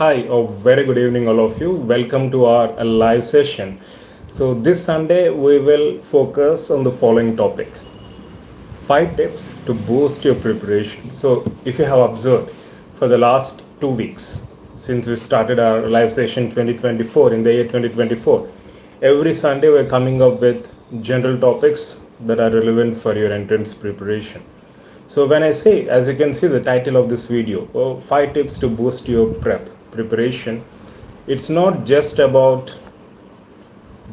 Hi, a very good evening, all of you. Welcome to our live session. So, this Sunday we will focus on the following topic: 5 tips to boost your preparation. So, if you have observed for the last 2 weeks since we started our live session 2024 in the year 2024, every Sunday we're coming up with general topics that are relevant for your entrance preparation. So when I say, as you can see the title of this video, 5 tips to boost your preparation, it's not just about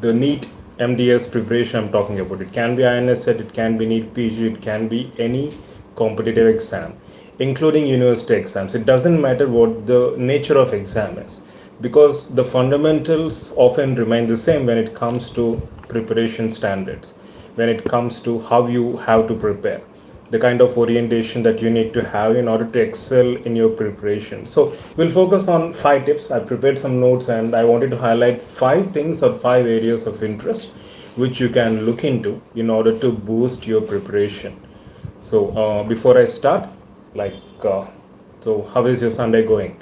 the NEET MDS preparation I'm talking about. It can be INSET, it can be NEET PG, it can be any competitive exam, including university exams. It doesn't matter what the nature of exam is, because the fundamentals often remain the same when it comes to preparation standards, when it comes to how you have to prepare, the kind of orientation that you need to have in order to excel in your preparation. So we'll focus on 5 tips. I prepared some notes and I wanted to highlight 5 things or 5 areas of interest which you can look into in order to boost your preparation. So before I start, like, so how is your Sunday going?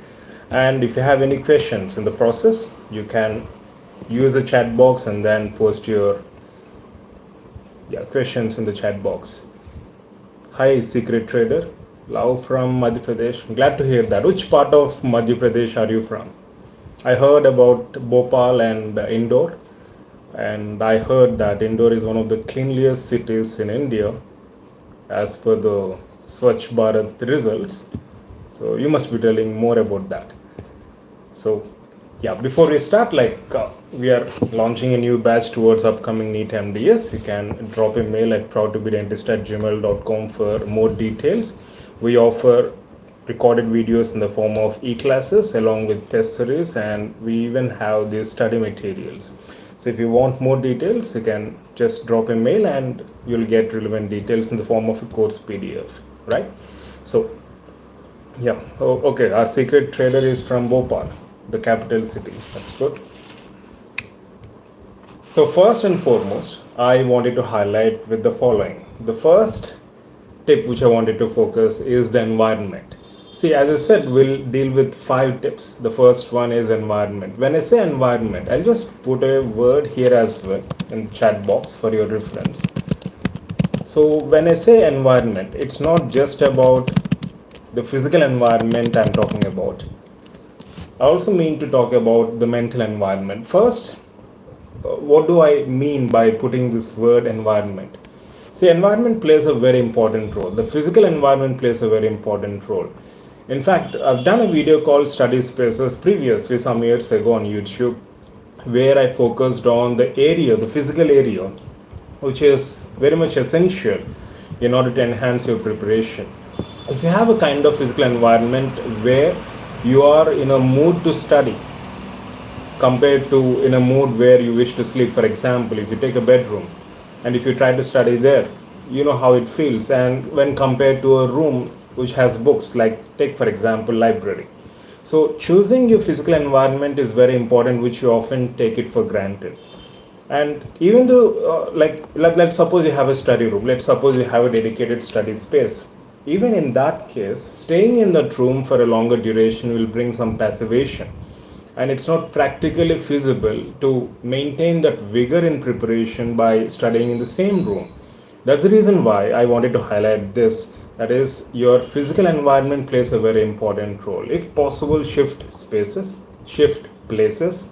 And if you have any questions in the process, you can use the chat box and then post your questions in the chat box. Hi, Secret Trader. Love from Madhya Pradesh. Glad to hear that. Which part of Madhya Pradesh are you from? I heard about Bhopal and Indore, and I heard that Indore is one of the cleanliest cities in India as per the Swachh Bharat results. So you must be telling more about that. So before we start, we are launching a new batch towards upcoming NEET MDS. You can drop a mail at proudtobedentist@gmail.com for more details. We offer recorded videos in the form of e-classes along with test series, and we even have the study materials. So if you want more details, you can just drop a mail and you'll get relevant details in the form of a course PDF, right? So okay, our secret trader is from Bhopal, the capital city. That's good. So first and foremost, I wanted to highlight with the following. The first tip which I wanted to focus is the environment. See, as I said, we'll deal with 5 tips. The first one is environment. When I say environment, I'll just put a word here as well in the chat box for your reference. So when I say environment, it's not just about the physical environment I'm talking about. I also mean to talk about the mental environment. First, what do I mean by putting this word environment? See, environment plays a very important role. The physical environment plays a very important role. In fact, I've done a video called Study Spaces previously some years ago on YouTube, where I focused on the area, the physical area, which is very much essential in order to enhance your preparation. If you have a kind of physical environment where you are in a mood to study compared to in a mood where you wish to sleep, for example, if you take a bedroom and if you try to study there, you know how it feels. And when compared to a room which has books, like take for example library. So choosing your physical environment is very important, which you often take it for granted. And even though let's suppose you have a study room, let's suppose you have a dedicated study space, even in that case, staying in that room for a longer duration will bring some passivation, and it's not practically feasible to maintain that vigor in preparation by studying in the same room. That's the reason why I wanted to highlight this. That is, your physical environment plays a very important role. If possible, shift spaces, shift places,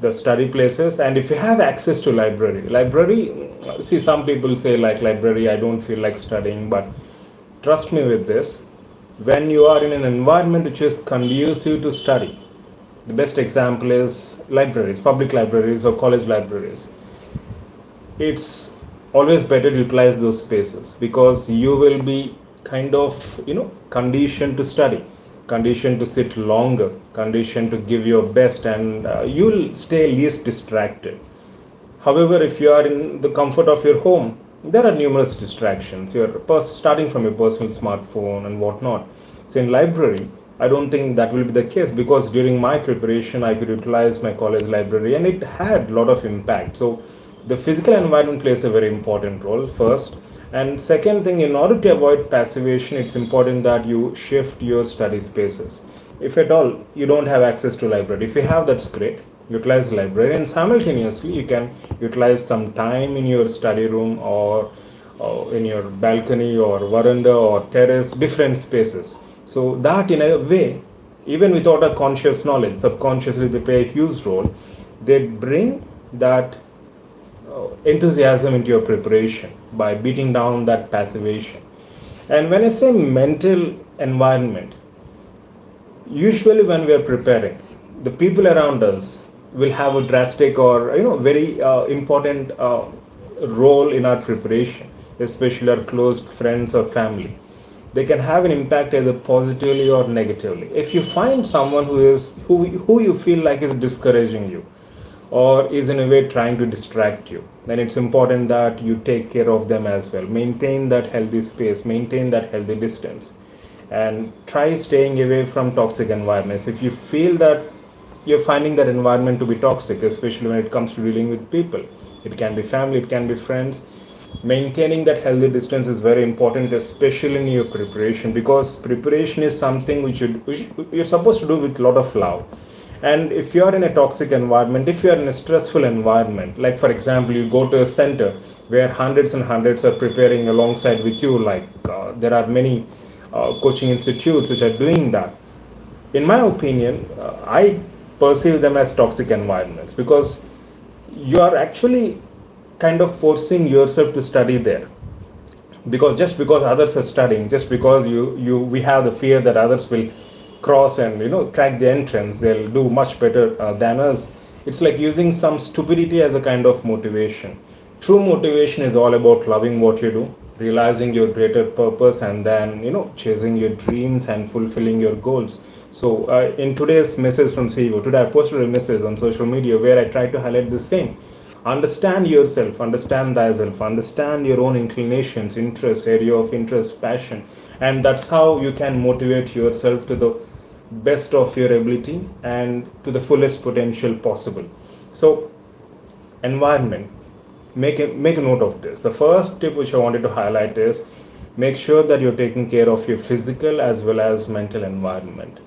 the study places. And if you have access to library, see, some people say like library, I don't feel like studying, but trust me with this, when you are in an environment which is conducive to study, the best example is libraries, public libraries or college libraries. It's always better to utilize those spaces, because you will be kind of, conditioned to study, conditioned to sit longer, conditioned to give your best, and you'll stay least distracted. However, if you are in the comfort of your home, there are numerous distractions. You're starting from your personal smartphone and whatnot. So in library, I don't think that will be the case, because during my preparation, I could utilize my college library and it had a lot of impact. So the physical environment plays a very important role, first. And second thing, in order to avoid passivation, it's important that you shift your study spaces. If at all you don't have access to library, if you have, that's great, utilize library, and simultaneously you can utilize some time in your study room, or in your balcony or veranda or terrace, different spaces. So that in a way, even without a conscious knowledge, subconsciously they play a huge role. They bring that enthusiasm into your preparation by beating down that passivation. And when I say mental environment, usually when we are preparing, the people around us will have a drastic or very important role in our preparation, especially our close friends or family. They can have an impact either positively or negatively. If you find someone who you feel like is discouraging you, or is in a way trying to distract you, then it's important that you take care of them as well. Maintain that healthy space, maintain that healthy distance, and try staying away from toxic environments. If you feel that you're finding that environment to be toxic, especially when it comes to dealing with people, it can be family, it can be friends, maintaining that healthy distance is very important, especially in your preparation, because preparation is something which you're supposed to do with a lot of love. And if you are in a toxic environment, if you are in a stressful environment, like for example you go to a center where hundreds and hundreds are preparing alongside with you, like there are many coaching institutes which are doing that. In my opinion, I perceive them as toxic environments, because you are actually kind of forcing yourself to study there, because just because others are studying, just because you we have the fear that others will cross and crack the entrance, they'll do much better than us. It's like using some stupidity as a kind of motivation. True motivation is all about loving what you do, realizing your greater purpose, and then chasing your dreams and fulfilling your goals. So in today's message from CEO, today I posted a message on social media where I try to highlight the same. Understand yourself, understand thyself, understand your own inclinations, interests, area of interest, passion, and that's how you can motivate yourself to the best of your ability and to the fullest potential possible. So environment, make a note of this. The first tip which I wanted to highlight is make sure that you're taking care of your physical as well as mental environment.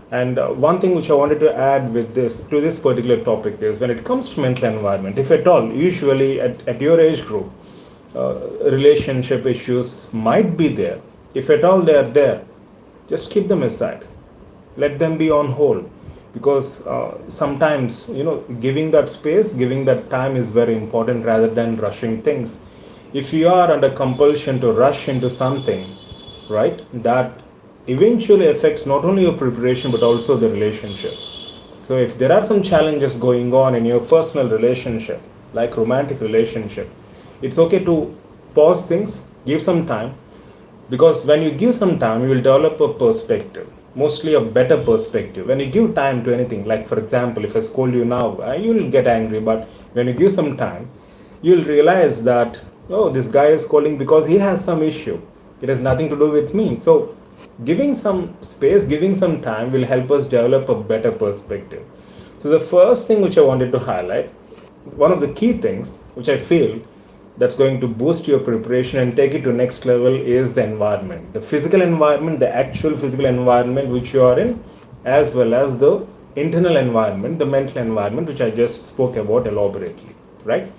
And one thing which I wanted to add with this to this particular topic is, when it comes to mental environment, if at all, usually at your age group, relationship issues might be there. If at all they are there, just keep them aside, let them be on hold, because sometimes giving that space, giving that time is very important rather than rushing things. If you are under compulsion to rush into something, right, that eventually affects not only your preparation but also the relationship. So if there are some challenges going on in your personal relationship, like romantic relationship, it's okay to pause things, give some time, because when you give some time, you will develop a perspective, mostly a better perspective. When you give time to anything, like for example, if I scold you now, you will get angry, but when you give some time, you will realize that, oh, this guy is scolding because he has some issue, it has nothing to do with me. So giving some space, giving some time will help us develop a better perspective. So the first thing which I wanted to highlight, one of the key things which I feel that's going to boost your preparation and take it to next level, is the environment, the physical environment, the actual physical environment which you are in, as well as the internal environment, the mental environment, which I just spoke about elaborately, right?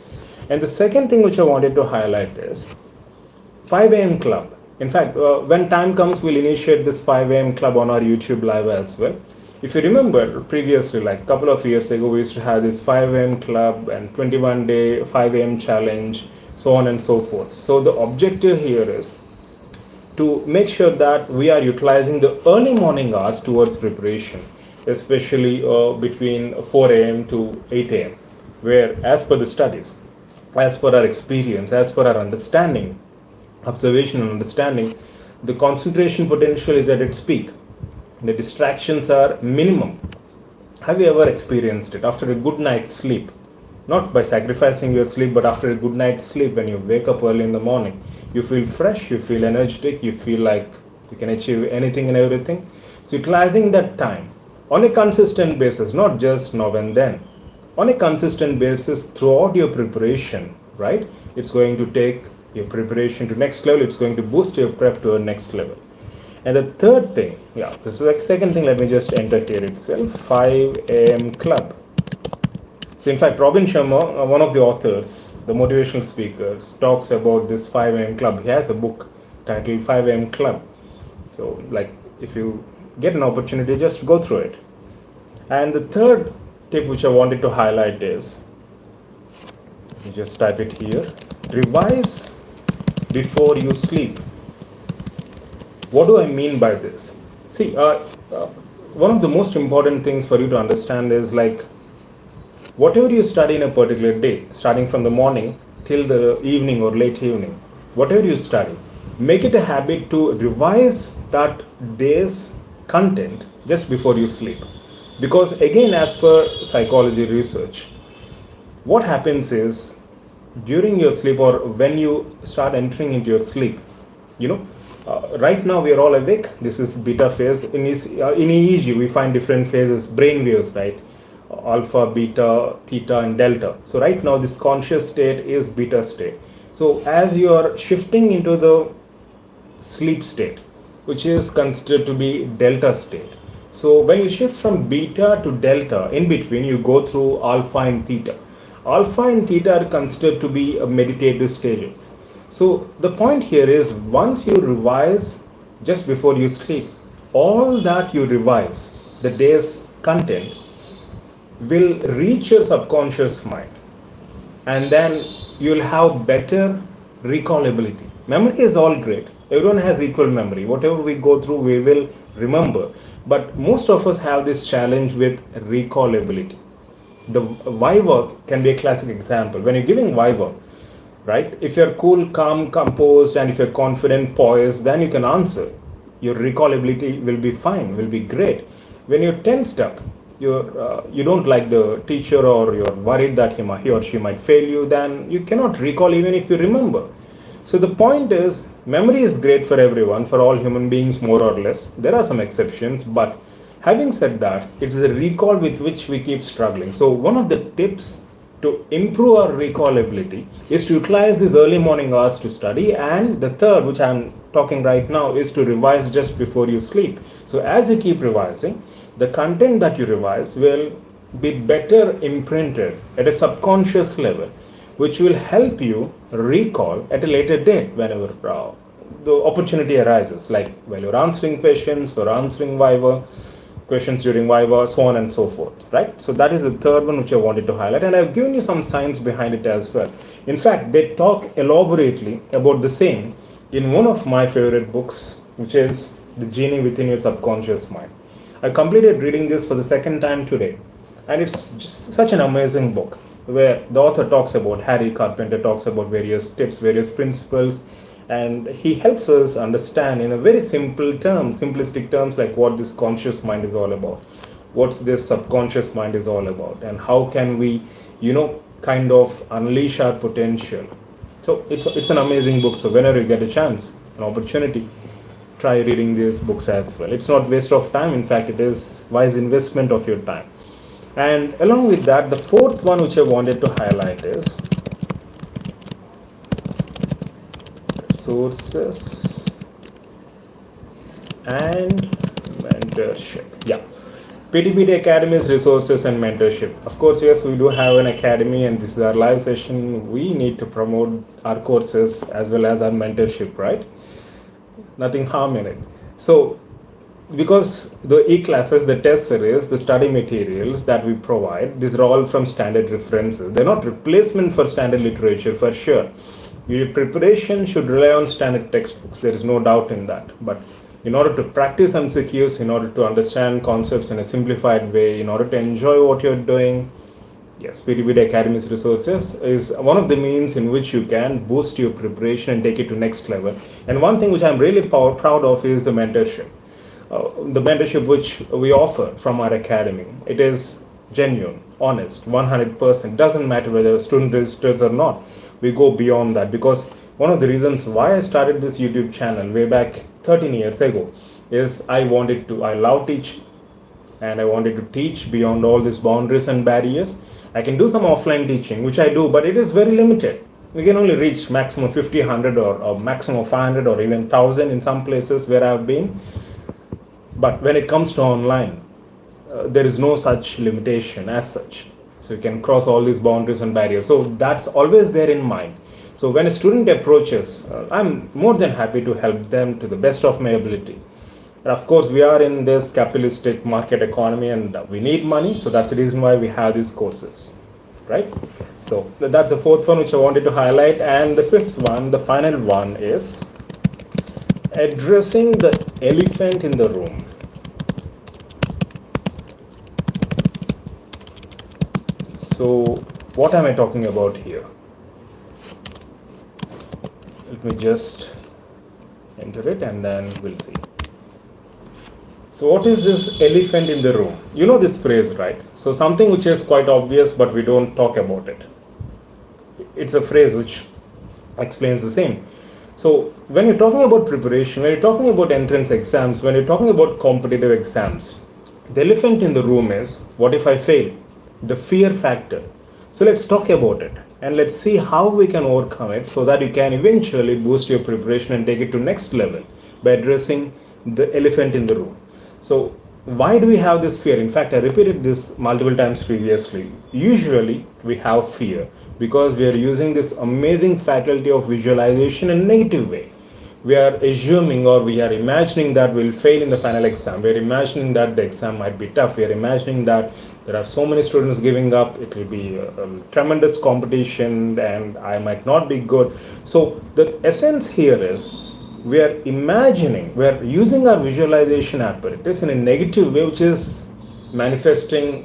And the second thing which I wanted to highlight is 5 a.m. club. In fact, when time comes, we'll initiate this 5 a.m. club on our YouTube live as well. If you remember previously, like a couple of years ago, we used to have this 5 a.m. club and 21-day 5 a.m. challenge, so on and so forth. So the objective here is to make sure that we are utilizing the early morning hours towards preparation, especially between 4 a.m. to 8 a.m., where as per the studies, as per our experience, as per our understanding, observation and understanding, the concentration potential is at its peak. The distractions are minimum. Have you ever experienced it? After a good night's sleep, not by sacrificing your sleep, but after a good night's sleep, when you wake up early in the morning, you feel fresh, you feel energetic, you feel like you can achieve anything and everything. So utilizing that time on a consistent basis, not just now and then, on a consistent basis throughout your preparation, right? It's going to take your preparation to next level. It's going to boost your prep to a next level. And the third thing, yeah, this is the second thing, let me just enter here itself, 5 a.m. club. So in fact, Robin Sharma, one of the authors, the motivational speakers, talks about this 5 a.m. club. He has a book titled 5 a.m. club. So like if you get an opportunity, just go through it. And the third tip which I wanted to highlight is, you just type it here, revise before you sleep. What do I mean by this? See, one of the most important things for you to understand is like whatever you study in a particular day, starting from the morning till the evening or late evening, whatever you study, make it a habit to revise that day's content just before you sleep. Because again, as per psychology research, what happens is during your sleep or when you start entering into your sleep, right now we are all awake. This is beta phase. In EEG, we find different phases, brain waves, right? Alpha, beta, theta, and delta. So right now this conscious state is beta state. So as you are shifting into the sleep state, which is considered to be delta state. So when you shift from beta to delta, in between you go through alpha and theta. Alpha and theta are considered to be meditative stages. So the point here is once you revise just before you sleep, all that you revise, the day's content, will reach your subconscious mind, and then you'll have better recallability. Memory is all great. Everyone has equal memory. Whatever we go through, we will remember. But most of us have this challenge with recallability. The Viva can be a classic example. When you're giving Viva, right? If you're cool, calm, composed, and if you're confident, poised, then you can answer. Your recallability will be fine, will be great. When you're tensed up, you don't like the teacher or you're worried that he or she might fail you, then you cannot recall even if you remember. So the point is, memory is great for everyone, for all human beings more or less. There are some exceptions, but having said that, it's the recall with which we keep struggling. So one of the tips to improve our recallability is to utilize these early morning hours to study, and the third, which I'm talking right now, is to revise just before you sleep. So as you keep revising, the content that you revise will be better imprinted at a subconscious level, which will help you recall at a later date whenever the opportunity arises, like while you're answering questions or answering Viva, questions during Viva, so on and so forth, right? So that is the third one which I wanted to highlight, and I've given you some science behind it as well. In fact, they talk elaborately about the same in one of my favorite books, which is The Genie Within Your Subconscious Mind. I completed reading this for the second time today, and it's just such an amazing book where the author talks about, Harry Carpenter talks about various tips, various principles, and he helps us understand in a very simplistic terms, like what this conscious mind is all about, what's this subconscious mind is all about, and how can we, kind of unleash our potential. So it's an amazing book. So whenever you get a chance, an opportunity, try reading these books as well. It's not waste of time. In fact, it is wise investment of your time. And along with that, the fourth one which I wanted to highlight is resources and mentorship. Yeah. PTBD Academy's resources and mentorship. Of course, yes, we do have an academy, and this is our live session. We need to promote our courses as well as our mentorship, right? Nothing harm in it. So because the e-classes, the test series, the study materials that we provide, these are all from standard references. They're not replacement for standard literature, for sure. Your preparation should rely on standard textbooks. There is no doubt in that. But in order to practice MCQs, in order to understand concepts in a simplified way, in order to enjoy what you're doing, yes, PTBD Academy's resources is one of the means in which you can boost your preparation and take it to next level. And one thing which I'm really proud of is the mentorship. The mentorship which we offer from our academy. It is genuine, honest, 100%. Doesn't matter whether a student registers or not. We go beyond that, because one of the reasons why I started this YouTube channel way back 13 years ago is I love teaching, and I wanted to teach beyond all these boundaries and barriers. I can do some offline teaching, which I do, but it is very limited. we can only reach maximum 50, 100, or maximum 500, or even 1000 in some places where I've been. But when it comes to online, there is no such limitation as such. So you can cross all these boundaries and barriers. So that's always there in mind. So when a student approaches, I'm more than happy to help them to the best of my ability. And of course, we are in this capitalistic market economy and we need money. So that's the reason why we have these courses, right? So that's the fourth one which I wanted to highlight. And the fifth one, the final one, is addressing the elephant in the room. So what am I talking about here? Let me just enter it and then we'll see. So what is this elephant in the room? You know this phrase, right? So something which is quite obvious but we don't talk about it. It's a phrase which explains the same. So when you're talking about preparation, when you're talking about entrance exams, when you're talking about competitive exams, the elephant in the room is, what if I fail? The fear factor. So let's talk about it and let's see how we can overcome it so that you can eventually boost your preparation and take it to next level by addressing the elephant in the room. So why do we have this fear? In fact, I repeated this multiple times previously. Usually we have fear because we are using this amazing faculty of visualization in a negative way. We are assuming or we are imagining that we'll fail in the final exam. We are imagining that the exam might be tough. We are imagining that there are so many students giving up. It will be a tremendous competition and I might not be good. So the essence here is we are imagining, we are using our visualization apparatus in a negative way, which is manifesting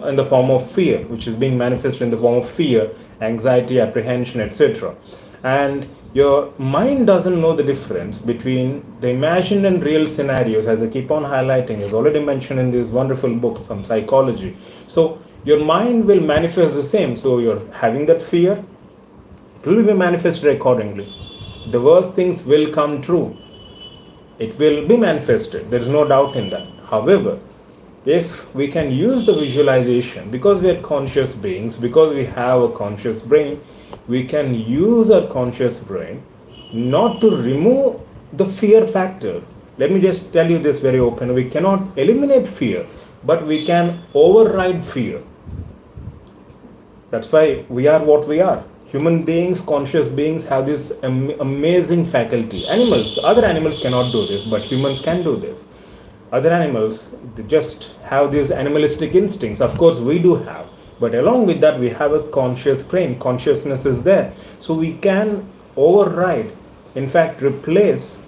in the form of fear, which is being manifested in the form of fear, anxiety, apprehension, etc. And your mind doesn't know the difference between the imagined and real scenarios, as I keep on highlighting, is already mentioned in these wonderful books on psychology. So your mind will manifest the same. So you're having that fear, it will be manifested accordingly. The worst things will come true. It will be manifested. There is no doubt in that. However, if we can use the visualization, because we are conscious beings, because we have a conscious brain, we can use our conscious brain not to remove the fear factor. Let me just tell you this very open. We cannot eliminate fear, but we can override fear. That's why we are what we are. Human beings, conscious beings, have this amazing faculty. Animals, other animals cannot do this, but humans can do this. Other animals, they just have these animalistic instincts. Of course, we do have. But along with that, we have a conscious brain. Consciousness is there. So we can override, in fact, replace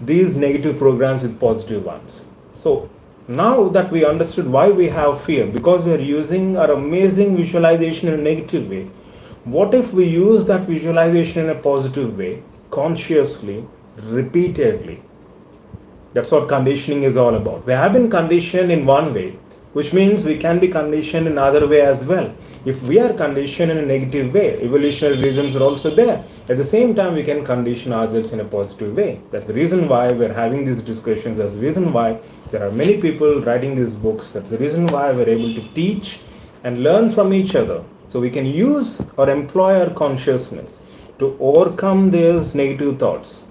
these negative programs with positive ones. So now that we understood why we have fear, because we are using our amazing visualization in a negative way, what if we use that visualization in a positive way, consciously, repeatedly? That's what conditioning is all about. We have been conditioned in one way, which means we can be conditioned in another way as well. If we are conditioned in a negative way, evolutionary reasons are also there. At the same time, we can condition ourselves in a positive way. That's the reason why we're having these discussions. That's the reason why there are many people writing these books. That's the reason why we're able to teach and learn from each other. So we can use or employ our consciousness to overcome these negative thoughts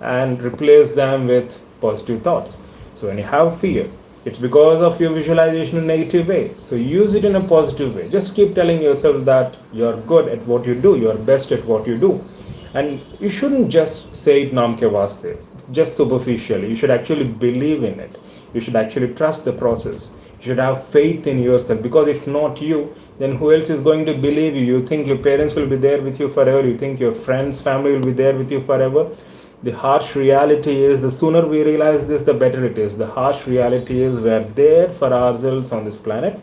and replace them with positive thoughts. So when you have fear, it's because of your visualization in a negative way. So use it in a positive way. Just keep telling yourself that you're good at what you do, you're best at what you do. And you shouldn't just say it namke vaste, just superficially. You should actually believe in it. You should actually trust the process. You should have faith in yourself, because if not you, then who else is going to believe you? You think your parents will be there with you forever? You think your friends, family will be there with you forever? The harsh reality is, the sooner we realize this, the better it is. The harsh reality is we are there for ourselves on this planet.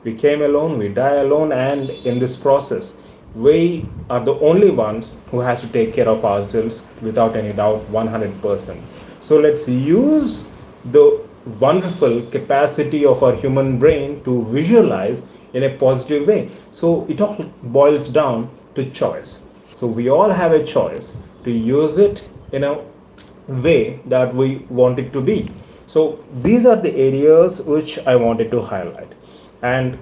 We came alone, we die alone, and in this process, we are the only ones who has to take care of ourselves without any doubt, 100%. So let's use the wonderful capacity of our human brain to visualize in a positive way. So it all boils down to choice. So we all have a choice to use it in a way that we want it to be. So these are the areas which I wanted to highlight. And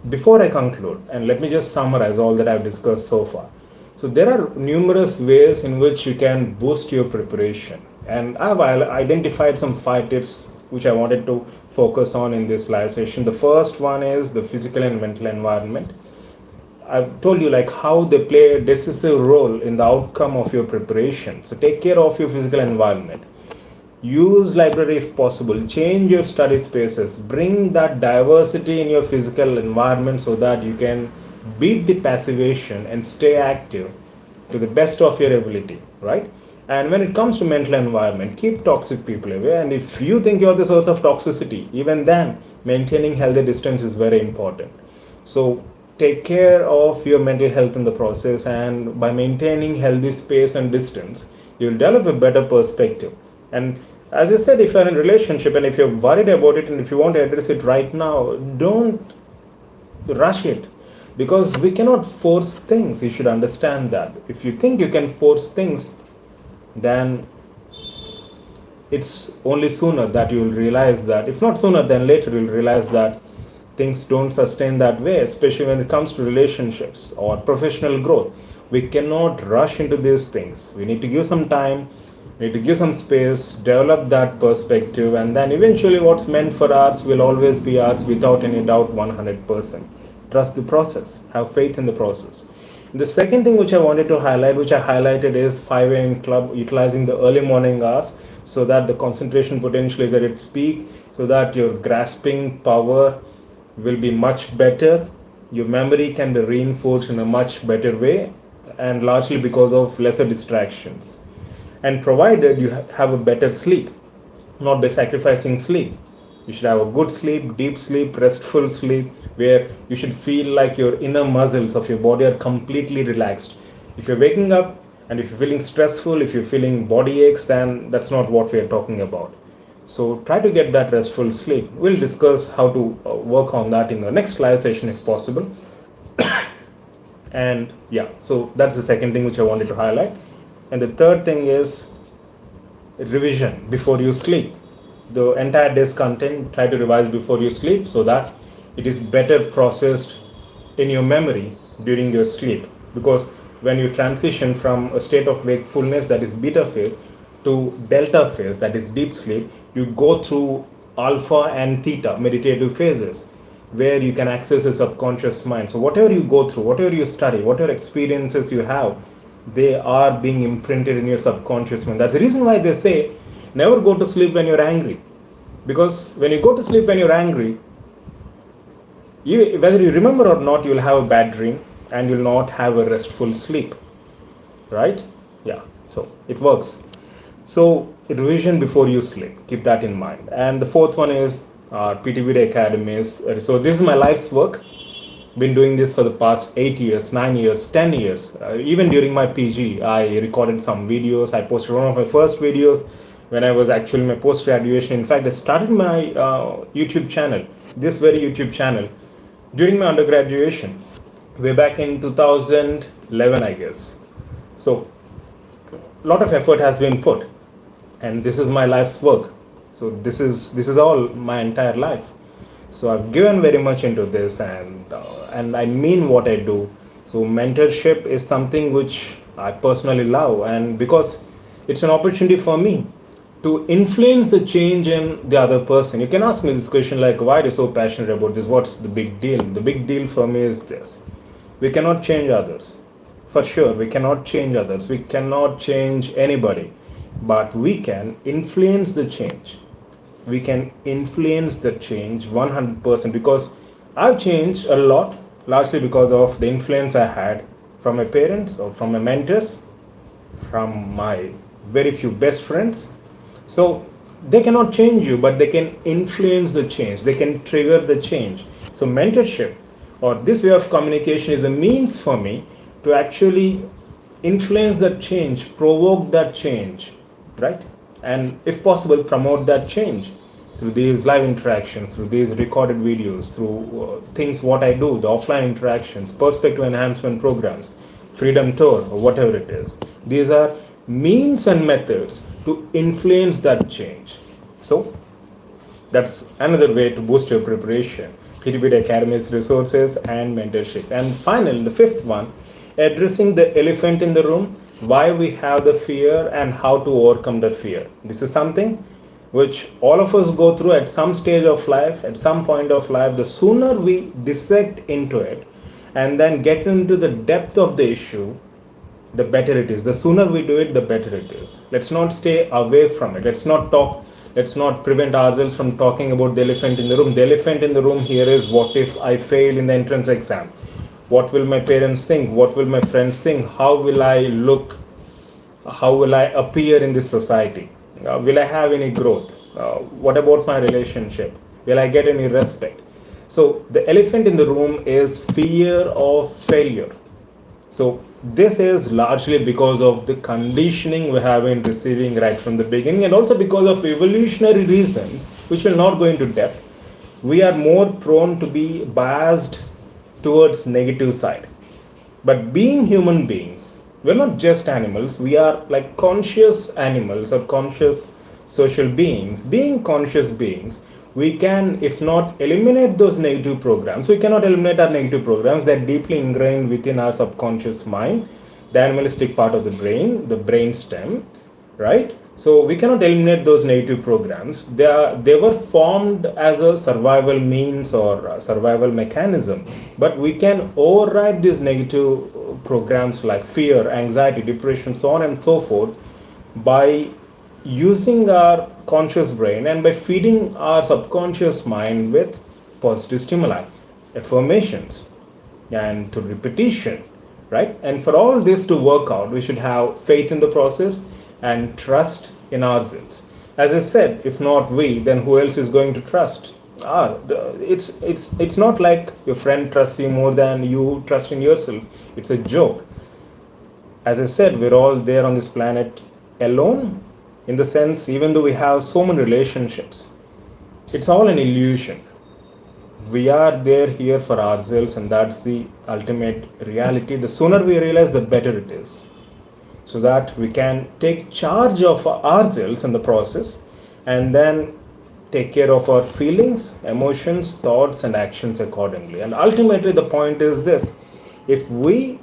before I conclude, and let me just summarize all that I've discussed so far. So there are numerous ways in which you can boost your preparation. And I've identified some 5 tips which I wanted to focus on in this live session. The first one is the physical and mental environment. I've told you like how they play a decisive role in the outcome of your preparation. So take care of your physical environment. Use library if possible. Change your study spaces. Bring that diversity in your physical environment so that you can beat the passivation and stay active to the best of your ability, right? And when it comes to mental environment, keep toxic people away. And if you think you're the source of toxicity, even then, maintaining healthy distance is very important. So take care of your mental health in the process, and by maintaining healthy space and distance, you'll develop a better perspective. And as I said, if you're in a relationship and if you're worried about it and if you want to address it right now, don't rush it, because we cannot force things. You should understand that. If you think you can force things, then it's only sooner that you will realize that, if not sooner then later, you'll realize that things don't sustain that way, especially when it comes to relationships or professional growth. We cannot rush into these things. We need to give some time, we need to give some space, develop that perspective, and then eventually what's meant for ours will always be ours without any doubt, 100%. Trust the process, have faith in the process. The second thing which I wanted to highlight, which I highlighted, is 5 a.m. club, utilizing the early morning hours so that the concentration potential is at its peak, so that your grasping power will be much better. Your memory can be reinforced in a much better way, and largely because of lesser distractions. And provided you have a better sleep, not by sacrificing sleep. You should have a good sleep, deep sleep, restful sleep, where you should feel like your inner muscles of your body are completely relaxed. If you're waking up and if you're feeling stressful, if you're feeling body aches, then that's not what we are talking about. So try to get that restful sleep. We'll discuss how to work on that in the next live session if possible. And yeah, so that's the second thing which I wanted to highlight. And the third thing is revision before you sleep. The entire day's content, try to revise before you sleep so that it is better processed in your memory during your sleep. Because when you transition from a state of wakefulness, that is beta phase, to delta phase, that is deep sleep, you go through alpha and theta meditative phases where you can access a subconscious mind. So whatever you go through, whatever you study, whatever experiences you have, they are being imprinted in your subconscious mind. That's the reason why they say never go to sleep when you're angry. Because when you go to sleep when you're angry, whether you remember or not, you'll have a bad dream and you'll not have a restful sleep. Right? Yeah. So it works. So revision before you sleep. Keep that in mind. And the fourth one is PTBD Academies. So this is my life's work. Been doing this for the past 8 years, 9 years, 10 years. Even during my PG, I recorded some videos. I posted one of my first videos when I was actually in my post-graduation. In fact, I started my YouTube channel, this very YouTube channel, during my undergraduation, way back in 2011, I guess. So a lot of effort has been put, and this is my life's work. So this is all my entire life. So I've given very much into this, and I mean what I do. So mentorship is something which I personally love, and because it's an opportunity for me to influence the change in the other person. You can ask me this question like, why are you so passionate about this? What's the big deal? The big deal for me is this: we cannot change others. For sure, we cannot change others. We cannot change anybody, but we can influence the change. We can influence the change 100%, because I've changed a lot, largely because of the influence I had from my parents or from my mentors, from my very few best friends. So they cannot change you, but they can influence the change. They can trigger the change. So mentorship or this way of communication is a means for me to actually influence that change, provoke that change, right? And if possible, promote that change through these live interactions, through these recorded videos, through things what I do, the offline interactions, perspective enhancement programs, freedom tour, or whatever it is. These are means and methods to influence that change. So that's another way to boost your preparation. PTBD Academy's resources and mentorship. And finally, the fifth one addressing the elephant in the room, why we have the fear and how to overcome the fear. This is something which all of us go through at some stage of life, at some point of life. The sooner we dissect into it and then get into the depth of the issue, the better it is. The sooner we do it, the better it is. Let's not stay away from it. Let's not prevent ourselves from talking about the elephant in the room. The elephant in the room here is, what if I fail in the entrance exam? What will my parents think? What will my friends think? How will I look? How will I appear in this society? Will I have any growth? What about my relationship? Will I get any respect? So the elephant in the room is fear of failure. So this is largely because of the conditioning we have been receiving right from the beginning, and also because of evolutionary reasons, which will not go into depth. We are more prone to be biased towards negative side. But being human beings, we're not just animals, we are like conscious animals or conscious social beings. Being conscious beings, we can, if not eliminate those negative programs, we cannot eliminate our negative programs. They're deeply ingrained within our subconscious mind, the animalistic part of the brain stem, right? So we cannot eliminate those negative programs. They were formed as a survival means or a survival mechanism, but we can override these negative programs like fear, anxiety, depression, so on and so forth, by using our conscious brain and by feeding our subconscious mind with positive stimuli, affirmations, and to repetition, right? And for all this to work out, we should have faith in the process and trust in ourselves. As I said, if not we, then who else is going to trust? It's not like your friend trusts you more than you trust in yourself. It's a joke. As I said, we're all there on this planet alone, in the sense, even though we have so many relationships, it's all an illusion. We are there here for ourselves, and that's the ultimate reality. The sooner we realize, the better it is, so that we can take charge of ourselves in the process, and then take care of our feelings, emotions, thoughts, and actions accordingly. And ultimately, the point is this: if we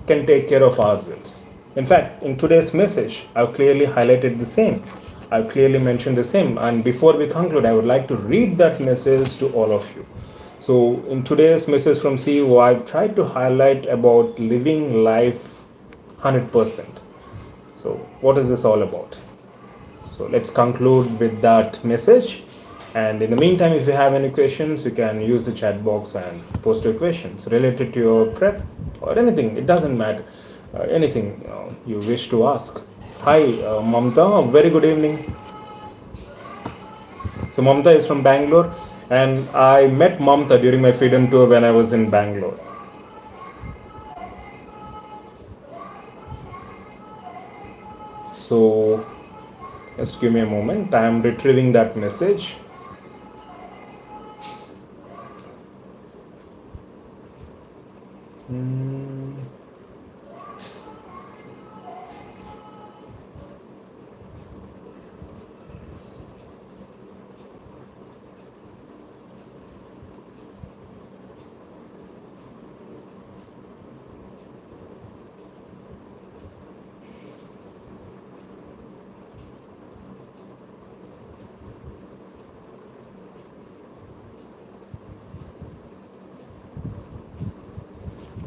can take care of ourselves, in fact, in today's message, I've clearly highlighted the same. I've clearly mentioned the same. And before we conclude, I would like to read that message to all of you. So in today's message from CEO, I've tried to highlight about living life 100%. So what is this all about? So let's conclude with that message. And in the meantime, if you have any questions, you can use the chat box and post your questions related to your prep or anything. It doesn't matter. Anything you wish to ask. Hi, Mamta. Very good evening. So Mamta is from Bangalore, and I met Mamta during my Freedom Tour when I was in Bangalore. So just give me a moment. I am retrieving that message.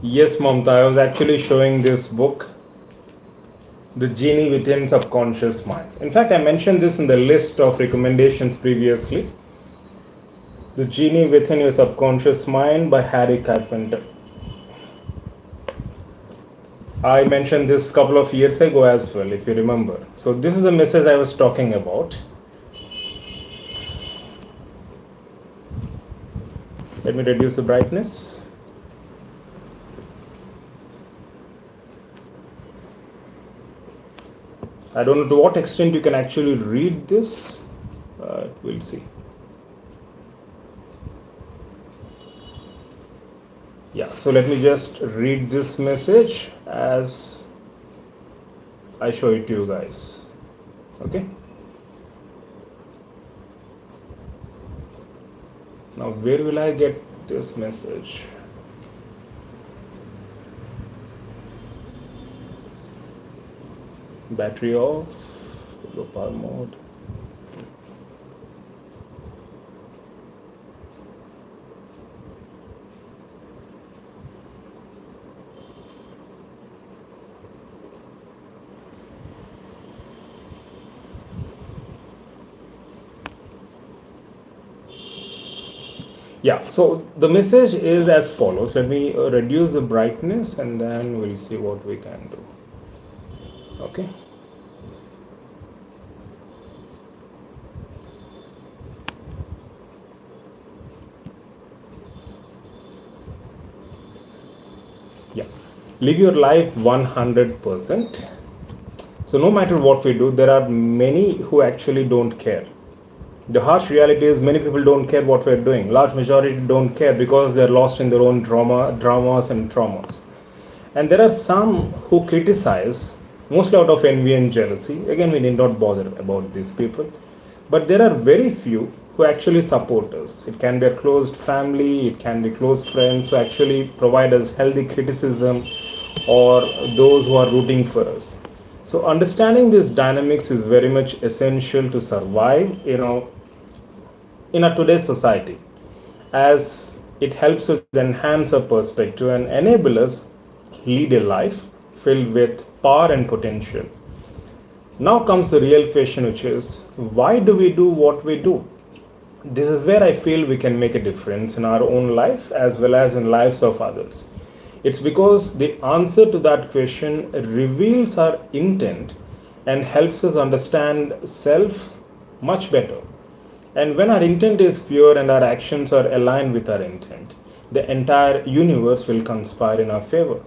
Yes, Mamta, I was actually showing this book, The Genie Within Subconscious Mind. In fact, I mentioned this in the list of recommendations previously. The Genie Within Your Subconscious Mind by Harry Carpenter. I mentioned this a couple of years ago as well, if you remember. So this is the message I was talking about. Let me reduce the brightness. I don't know to what extent you can actually read this. We'll see. Yeah, so let me just read this message as I show it to you guys. Okay. Now, where will I get this message? Battery off, low power mode. Yeah, so the message is as follows. Let me reduce the brightness and then we'll see what we can do. Okay. Yeah, live your life 100%. So no matter what we do, there are many who actually don't care. The harsh reality is many people don't care what we're doing. Large majority don't care because they're lost in their own dramas and traumas. And there are some who criticize, mostly out of envy and jealousy. Again, we need not bother about these people. But there are very few who actually support us. It can be a closed family, it can be close friends who actually provide us healthy criticism, or those who are rooting for us. So understanding these dynamics is very much essential to survive, in our today's society, as it helps us enhance our perspective and enable us lead a life filled with power and potential. Now comes the real question, which is why do we do what we do? This is where I feel we can make a difference in our own life as well as in lives of others. It's because the answer to that question reveals our intent and helps us understand self much better. And when our intent is pure and our actions are aligned with our intent, the entire universe will conspire in our favor.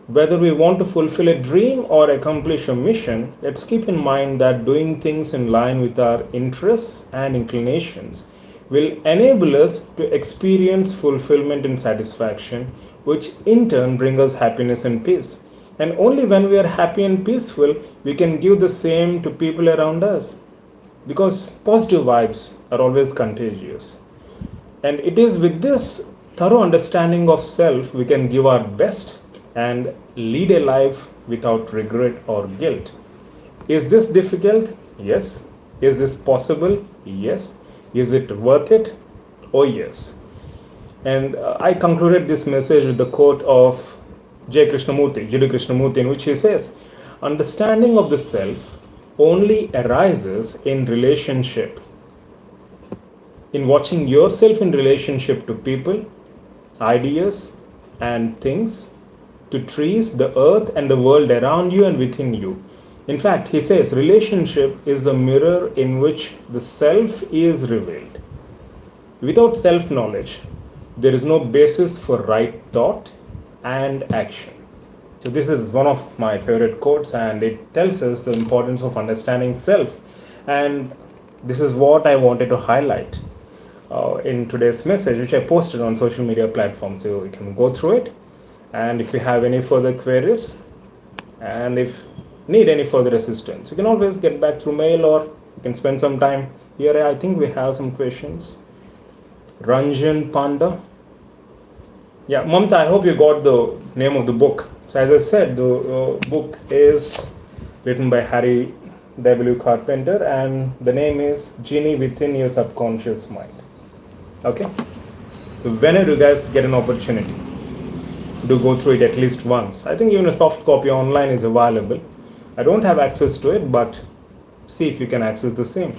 Whether we want to fulfill a dream or accomplish a mission, let's keep in mind that doing things in line with our interests and inclinations will enable us to experience fulfillment and satisfaction, which in turn bring us happiness and peace. And only when we are happy and peaceful, we can give the same to people around us. Because positive vibes are always contagious. And it is with this thorough understanding of self we can give our best and lead a life without regret or guilt. Is this difficult? Yes. Is this possible? Yes. Is it worth it? Oh, yes. And I concluded this message with the quote of J. Krishnamurti, G.D. Krishnamurti, in which he says, understanding of the self only arises in relationship. In watching yourself in relationship to people, ideas, and things, to trees, the earth, and the world around you and within you. In fact, he says relationship is the mirror in which the self is revealed. Without self knowledge, there is no basis for right thought and action. So, this is one of my favorite quotes, and it tells us the importance of understanding self. And this is what I wanted to highlight in today's message, which I posted on social media platforms. So, you can go through it. And if you have any further queries and if need any further assistance, you can always get back through mail or you can spend some time here. I think we have some questions. Ranjan Panda. Yeah, Mamta, I hope you got the name of the book. So as I said, the book is written by Harry W. Carpenter and the name is Genie Within Your Subconscious Mind. Okay? So whenever you guys get an opportunity, do go through it at least once. I think even a soft copy online is available. I don't have access to it, but see if you can access the same.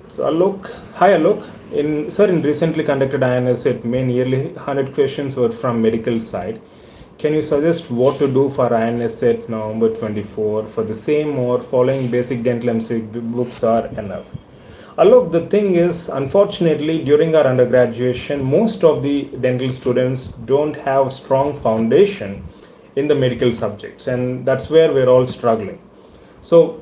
So Alok, hi Alok. In recently conducted INSET, nearly 100 questions were from medical side. Can you suggest what to do for INSET November 24 for the same, or following basic dental MCQ books are enough? Alok, the thing is, unfortunately, during our undergraduation, most of the dental students don't have strong foundation in the medical subjects, and that's where we're all struggling. So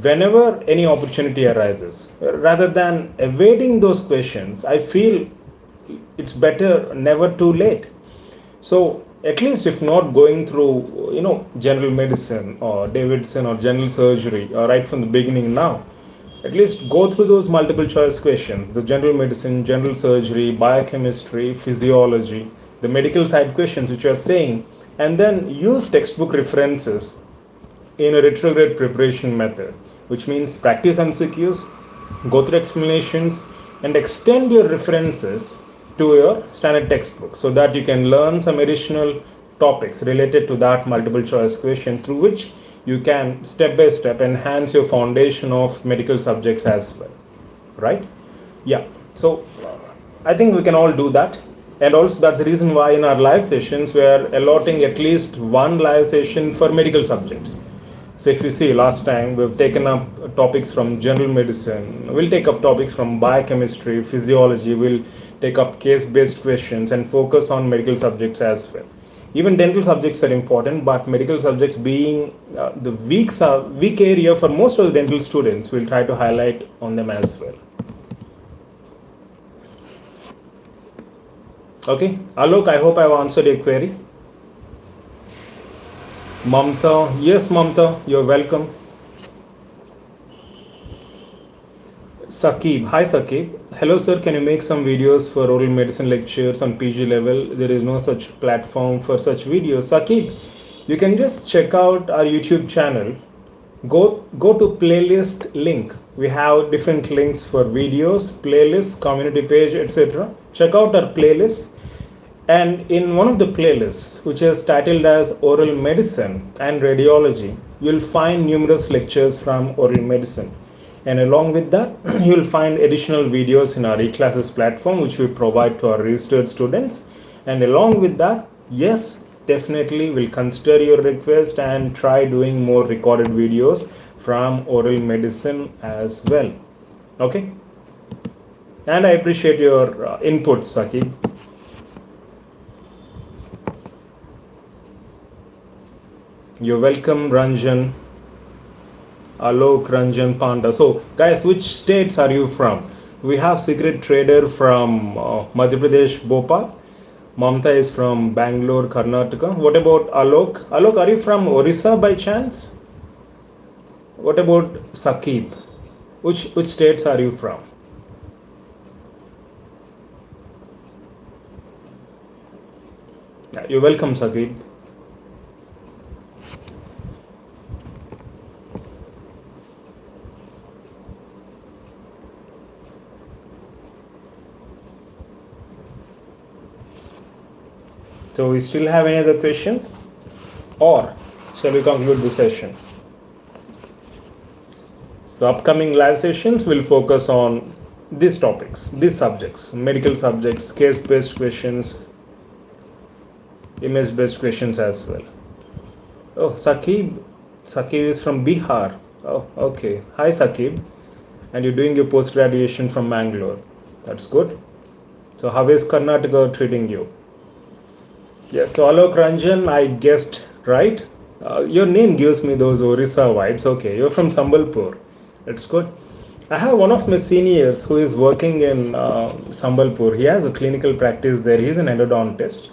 whenever any opportunity arises, rather than evading those questions, I feel it's better never too late. So at least if not going through, general medicine or Davidson or general surgery or right from the beginning now, at least go through those multiple choice questions, the general medicine, general surgery, biochemistry, physiology, the medical side questions which you are saying, and then use textbook references in a retrograde preparation method, which means practice MCQs, go through explanations, and extend your references to your standard textbook so that you can learn some additional topics related to that multiple choice question, through which you can step by step enhance your foundation of medical subjects as well, right? Yeah. So I think we can all do that. And also that's the reason why in our live sessions we are allotting at least one live session for medical subjects. So if you see, last time we've taken up topics from general medicine, we'll take up topics from biochemistry, physiology, we'll take up case-based questions and focus on medical subjects as well. Even dental subjects are important, but medical subjects being the weak area for most of the dental students, we'll try to highlight on them as well. Okay, Alok, I hope I've answered your query. Mamta, yes, Mamta, you're welcome. Sakib, hi Sakib. Hello sir, can you make some videos for oral medicine lectures on PG level? There is no such platform for such videos. Sakib, you can just check out our YouTube channel. Go to playlist link. We have different links for videos, playlists, community page, etc. Check out our playlists. And in one of the playlists, which is titled as Oral Medicine and Radiology, you'll find numerous lectures from oral medicine. And along with that, you'll find additional videos in our eClasses platform, which we provide to our registered students. And along with that, yes, definitely we'll consider your request and try doing more recorded videos from oral medicine as well. Okay? And I appreciate your input, Sakib. You're welcome, Ranjan. Alok, Ranjan, Panda. So, guys, which states are you from? We have Secret Trader from Madhya Pradesh, Bhopal. Mamta is from Bangalore, Karnataka. What about Alok? Alok, are you from Orissa by chance? What about Sakib? Which states are you from? You're welcome, Sakib. So we still have any other questions, or shall we conclude the session? So upcoming live sessions will focus on these topics, these subjects, medical subjects, case-based questions, image-based questions as well. Oh, Sakib is from Bihar. Oh, okay. Hi, Sakib. And you're doing your post-graduation from Bangalore. That's good. So how is Karnataka treating you? Yes, so Alok Ranjan, I guessed right. Your name gives me those Orissa vibes. Okay, you're from Sambalpur. That's good. I have one of my seniors who is working in Sambalpur. He has a clinical practice there. He's an endodontist.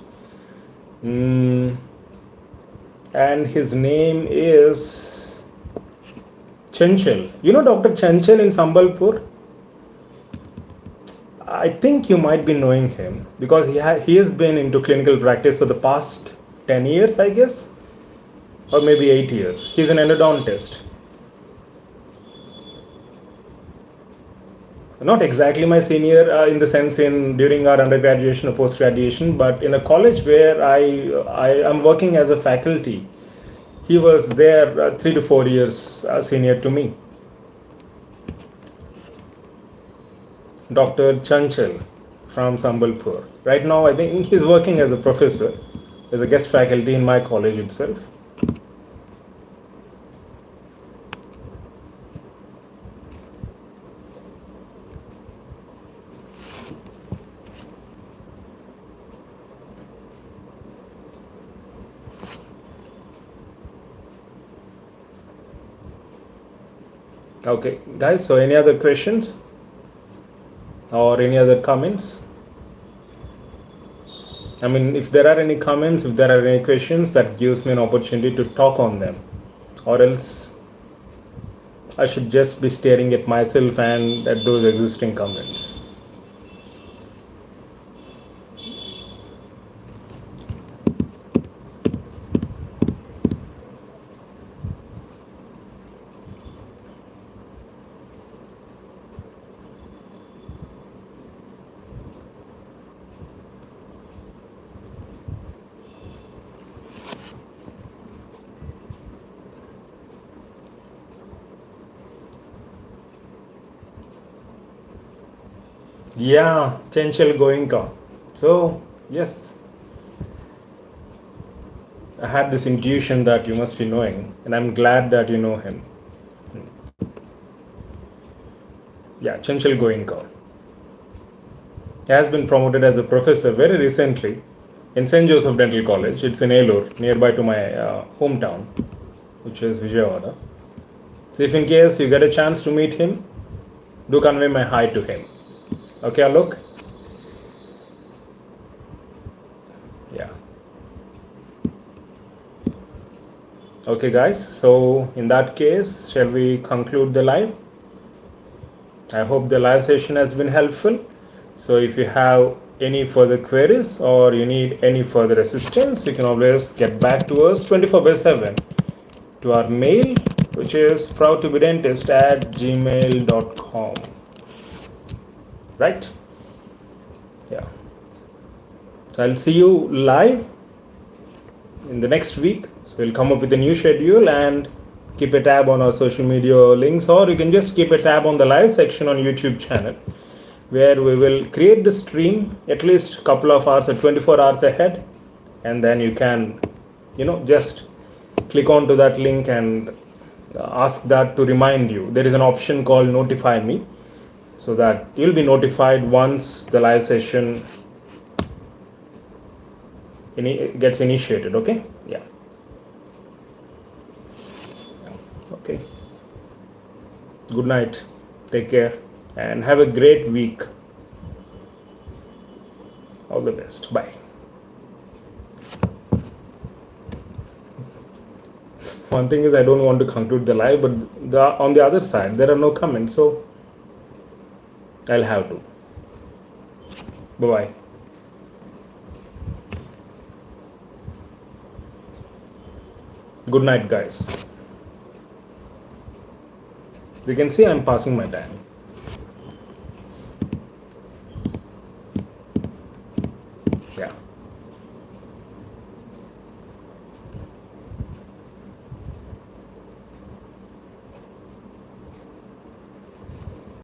And his name is Chanchal. You know Dr. Chanchal in Sambalpur? I think you might be knowing him because he has been into clinical practice for the past 10 years, I guess, or maybe 8 years. He's an endodontist. Not exactly my senior in the sense in during our undergraduation or post-graduation, but in a college where I am working as a faculty, he was there 3 to 4 years senior to me. Dr. Chanchal from Sambalpur. Right now, I think he's working as a professor, as a guest faculty in my college itself. Okay, guys, so any other questions? Or any other comments? I mean, if there are any comments, if there are any questions, that gives me an opportunity to talk on them. Or else I should just be staring at myself and at those existing comments. Yeah, Chenchal Goenka. So, yes, I had this intuition that you must be knowing, and I'm glad that you know him. Yeah, Chenchal Goenka. He has been promoted as a professor very recently in St. Joseph Dental College. It's in Elur, nearby to my hometown, which is Vijayawada. So, if in case you get a chance to meet him, do convey my hi to him. Okay, Alok? Yeah. Okay, guys. So, in that case, shall we conclude the live? I hope the live session has been helpful. So, if you have any further queries or you need any further assistance, you can always get back to us 24/7 to our mail, which is proudtobedentist@gmail.com. Right? Yeah. So, I'll see you live in the next week. So we'll come up with a new schedule and keep a tab on our social media links, or you can just keep a tab on the live section on YouTube channel, where we will create the stream at least a couple of hours or 24 hours ahead, and then you can just click onto that link and ask that to remind you. There is an option called notify me, so that you'll be notified once the live session gets initiated. Okay, yeah. Okay, good night, take care, and have a great week. All the best. Bye. One thing is, I don't want to conclude the live, but on the other side there are no comments, so I'll have to. Bye bye. Good night, guys. You can see I'm passing my time. Yeah.